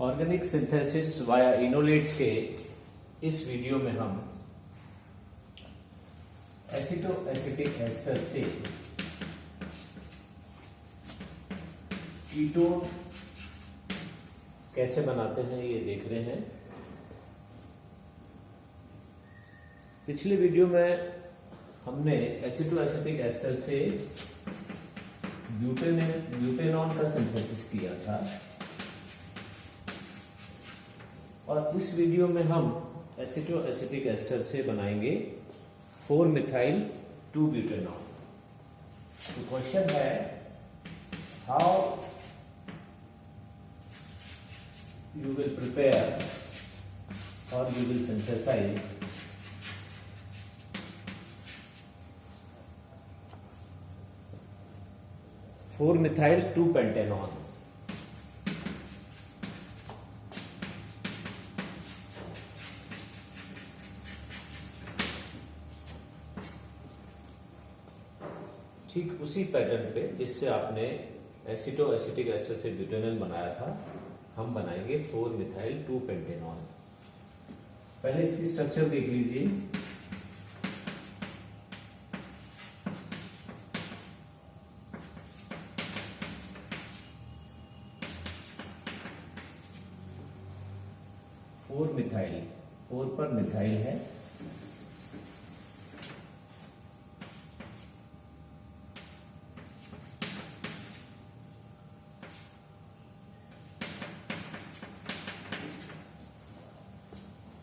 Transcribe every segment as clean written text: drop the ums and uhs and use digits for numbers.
Organic synthesis via इनोलेट्स के इस video में हम एसिटो एसिटिक एस्टर से कीटोन कैसे बनाते हैं ये देख रहे हैं। पिछले वीडियो में हमने एसिटो एसिटिक एस्टर से ब्यूटेनॉन का सिंथेसिस किया था और इस वीडियो में हम एसिटो एसिटिक एस्टर से बनाएंगे 4-मिथाइल 2-ब्यूटेनॉन। तो क्वेश्चन है how you will prepare or you will synthesize 4-methyl 2-pentanone। ठीक उसी पैटर्न पे जिससे आपने एसिटो एसिटिक एस्टर से ब्यूटेनॉल बनाया था, हम बनाएंगे 4-मिथाइल 2-पेंटेनॉन। पहले इसकी स्ट्रक्चर देख लीजिए। फोर मिथाइल, 4 पर मिथाइल है,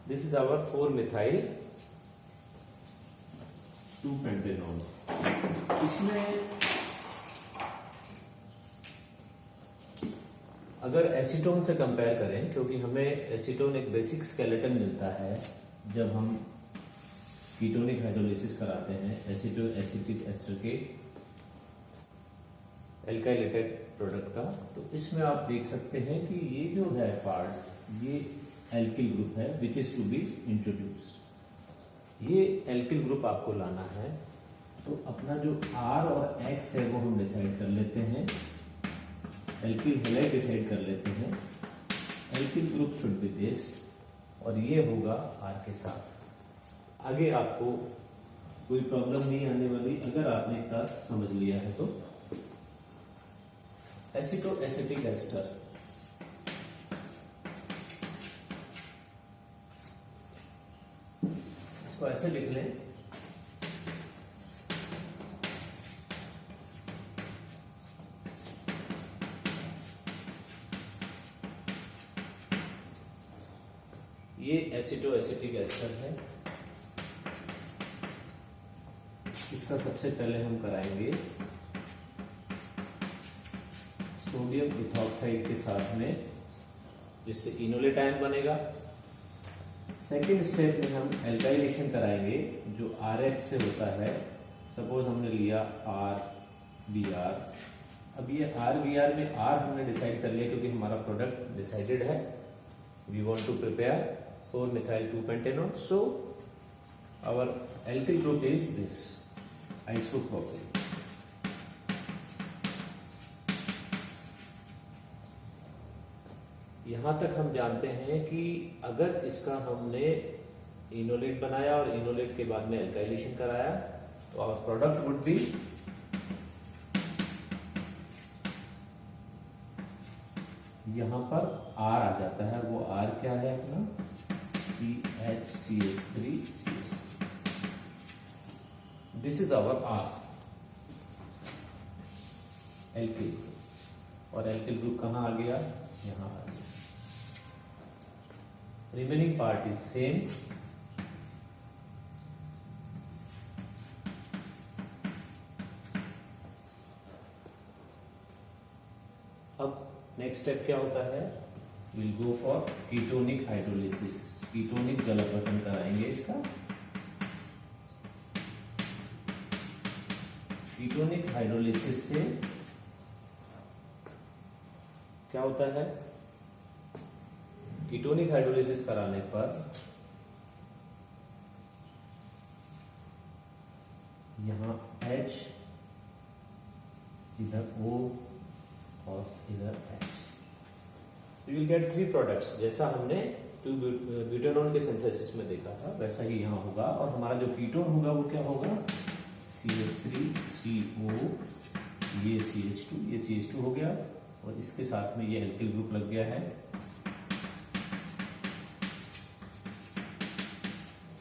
this is our 4-methyl 2-pentanone। इसमें अगर एसीटोन से कंपेयर करें, क्योंकि हमें एसीटोन एक बेसिक स्केलेटन मिलता है जब हम कीटोनिक हाइड्रोलिसिस कराते हैं एसिटो एसिटिक एस्टर के एल्काइलेटेड प्रोडक्ट का। तो इसमें आप देख सकते हैं कि ये जो है पार्ट, ये एल्किल ग्रुप है which is to be introduced. ये एल्किल ग्रुप आपको लाना है, तो अपना जो R और X है वो हम डिसाइड कर लेते हैं, एल्किल हैलाइड डिसाइड कर लेते हैं। Alkyl group should be this और ये होगा R के साथ। आगे आपको कोई प्रॉब्लम नहीं आने वाली अगर आपने इतना समझ लिया है तो। एसिटो एसिटिक एस्टर, इसको ऐसे लिख लें, ये एसिटो एसिटिक एस्टर है। इसका सबसे पहले हम कराएंगे सोडियम इथॉक्साइड के साथ में, जिससे इनोलेट आयन बनेगा। सेकेंड स्टेप में हम एल्काइलेशन कराएंगे जो RH से होता है। सपोज हमने लिया RBr। अब ये RBr में R हमने डिसाइड कर लिया क्योंकि हमारा प्रोडक्ट डिसाइडेड है। We want to prepare four methyl two pentanone, so our alkyl group is this isopropyl. यहां तक हम जानते हैं कि अगर इसका हमने इनोलेट बनाया और इनोलेट के बाद में एल्काइलेशन कराया तो आवर प्रोडक्ट वुड बी यहां पर R आ जाता है। वो R क्या है अपना CHCH3। This is our R alkyl group. और एल्किल ग्रुप कहां आ गया? यहां आ गया। Remaining part is same। अब नेक्स्ट स्टेप क्या होता है? Will go for ketonic hydrolysis. Ketonic जल अपघटन कराएंगे इसका। कीटोनिक हाइड्रोलिसिस से क्या होता है? कीटोनिक हाइड्रोलिसिस कराने पर यहाँ H, इधर O और इधर H। तो विल गेट 3 प्रोडक्ट्स, जैसा हमने ब्यूटेनॉल के सिंथेसिस में देखा था वैसा ही यहाँ होगा। और हमारा जो कीटोन होगा वो क्या होगा, CH3CO, ये CH2 हो गया, और इसके साथ में ये एल्किल ग्रुप लग गया है।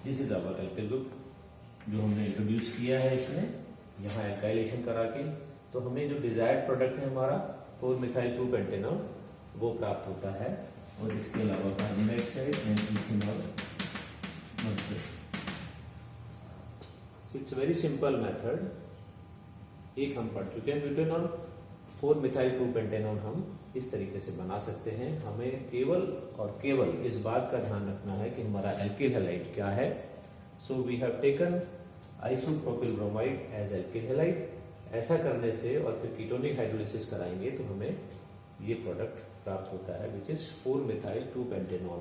This is our alkyl group जो हमने इंट्रोड्यूस किया है इसमें, यहाँ एल्काइलेशन करा के। तो हमें जो डिजायर्ड प्रोडक्ट है हमारा 4-methyl-2-pentanol वो प्राप्त होता है। और इसके अलावा carbon dioxide and ethanol. It's very simple method. एक हम पढ़ चुके हैं ब्यूटेनॉल, 4-methyl-2-pentanol हम इस तरीके से बना सकते हैं। हमें केवल और केवल इस बात का ध्यान रखना है कि हमारा एल्किल हैलाइड क्या है। So we have taken isopropyl bromide as alkyl halide. ऐसा करने से और फिर कीटोनिक हाइड्रोलिसिस कराएंगे तो हमें ये प्रोडक्ट प्राप्त होता है विच इज 4-methyl-2-pentanol।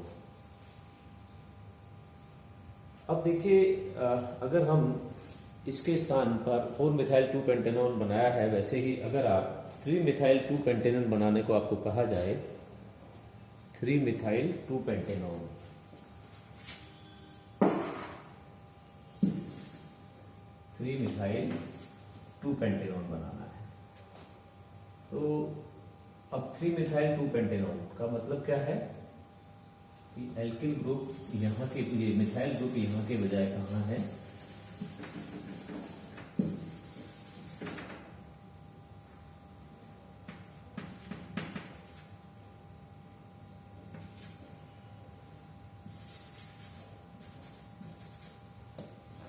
अब देखिए, अगर हम इसके स्थान पर 4-methyl-2-pentanol बनाया है, वैसे ही अगर आप 3-methyl-2-pentanol बनाने को आपको कहा जाए, 3-methyl-2-pentanol, 3-methyl-2-pentanol बनाना है, तो अब 3-methyl-2-pentanol का मतलब क्या है कि एल्किल ग्रुप यहाँ के, ये मिथाइल ग्रुप यहाँ के बजाय कहाँ है,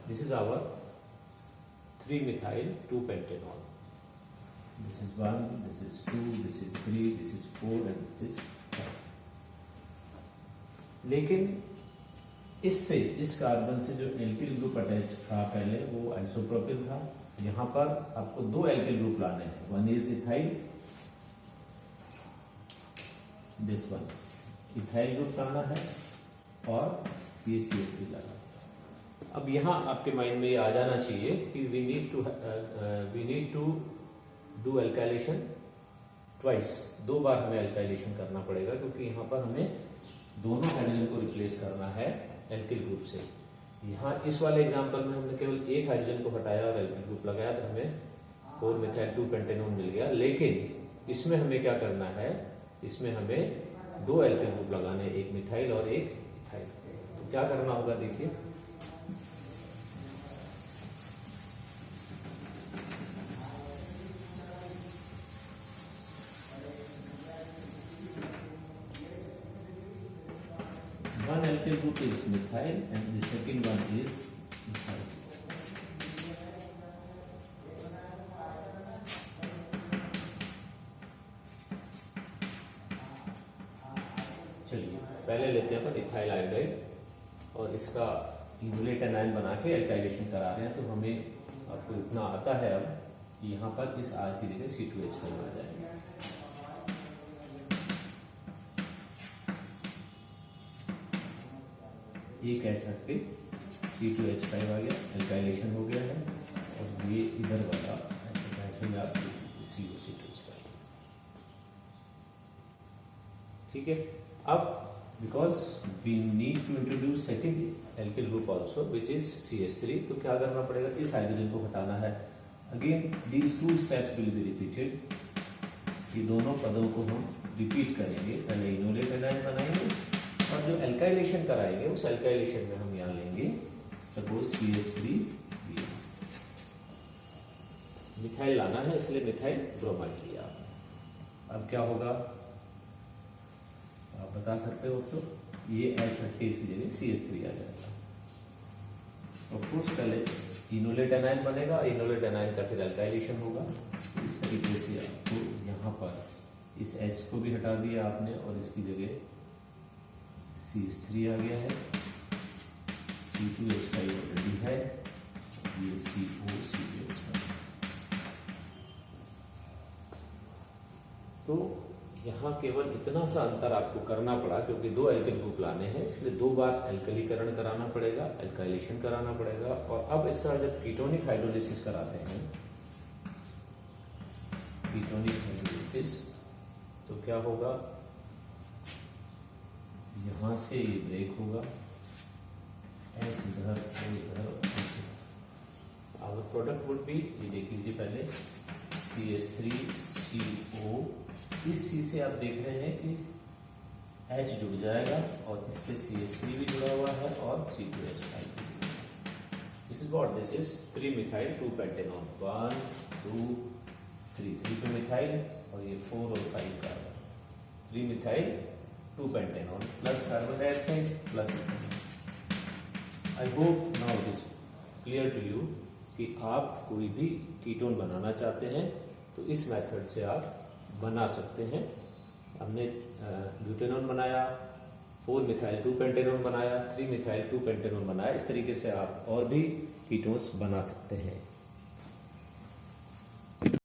this is our 3-methyl-2-pentanol. This is 1, this is 2, this is 3, this is 4 and this is 5. लेकिन इससे, इस कार्बन से जो एल्किल ग्रुप अटैच था पहले वो आइसोप्रोपिल था। यहाँ पर आपको 2 एल्किल ग्रुप लाने हैं, one is ethyl, this one ethyl group लाना है, और ये CH3 लाना है। अब यहाँ आपके माइंड में ये आ जाना चाहिए कि we need to do alkylation twice, 2 बार हमें एल्काइलेशन करना पड़ेगा, क्योंकि यहाँ पर हमें दोनों हाइड्रोजन को रिप्लेस करना है एल्किल ग्रुप से। यहाँ इस वाले एग्जांपल में हमने केवल एक हाइड्रोजन को हटाया और एल्किल ग्रुप लगाया तो हमें 4-methyl-2-pentanol मिल गया। लेकिन इसमें हमें क्या करना है, इसमें हमें 2 एल्किल ग्रुप लगाने, एक मिथाइल और एक इथाइल। तो क्या करना होगा, देखिए one alkyl group is methyl and the second one is ethyl. चलिए पहले लेते हैं अपन इथाइल आयोडाइड, और इसका इनोलेट एनायन बना के एल्काइलेशन करा रहे हैं। तो हमें आपको इतना आता है अब कि यहाँ पर इस R की जगह C2H5 आ जाएगा। एक H हट के C2H5 आ गया, एल्काइलेशन हो गया है, और ये इधर वाला ऐसे ही आप CO2H5। ठीक है। अब because we need to introduce second alkyl group also which is CH3, तो क्या करना पड़ेगा, इस हाइड्रोजन को हटाना है। Again these 2 steps will be repeated. ये दोनों पदों को हम रिपीट करेंगे। पहले इनोलेट एनायन बनाएंगे, और जो एल्काइलेशन कराएंगे उस एल्काइलेशन में हम यहाँ लेंगे सपोज CH3, मिथाइल लाना है इसलिए मिथाइल ब्रोमाइड लिया। अब क्या होगा आप बता सकते हो, तो ये H हटके इसकी जगह CH3 आ जाएगा। ऑफ कोर्स पहले इनोलेट एनायन बनेगा, इनोलेट एनायन का फिर एल्काइलेशन होगा। इस तरीके से आपको यहाँ पर इस H को भी हटा दिया आपने, और इसकी जगह CH3 आ गया है, C2H5 ऑलरेडी है, ये CO2H5। तो यहाँ केवल इतना सा अंतर आपको करना पड़ा, क्योंकि 2 एल्किल ग्रुप लाने हैं इसलिए 2 बार एल्कलीकरण कराना पड़ेगा, एल्काइलेशन कराना पड़ेगा। और अब इसका जब कीटोनिक हाइड्रोलिसिस कराते हैं, कीटोनिक हाइड्रोलिसिस, तो क्या होगा, यहाँ से ये ब्रेक होगा, H इधर, O इधर, आवर प्रोडक्ट वुड बी, ये देख लीजिए पहले CH3CO, इस C से आप देख रहे हैं कि H जुड़ जाएगा और इससे CH3 भी जुड़ा हुआ है और C2H5। This is what, this is 3-methyl 2-pentanone, 1 2 3 3 methyl और ये 4 और 5 carbon, 3-methyl 2-pentanone plus carbon dioxide plus. I hope now it is clear to you कि आप कोई भी कीटोन बनाना चाहते हैं तो इस मेथड से आप बना सकते हैं। हमने ब्यूटेनॉन बनाया, 4-methyl 2-pentanone बनाया, 3-methyl 2-pentanone बनाया, इस तरीके से आप और भी कीटोन्स बना सकते हैं।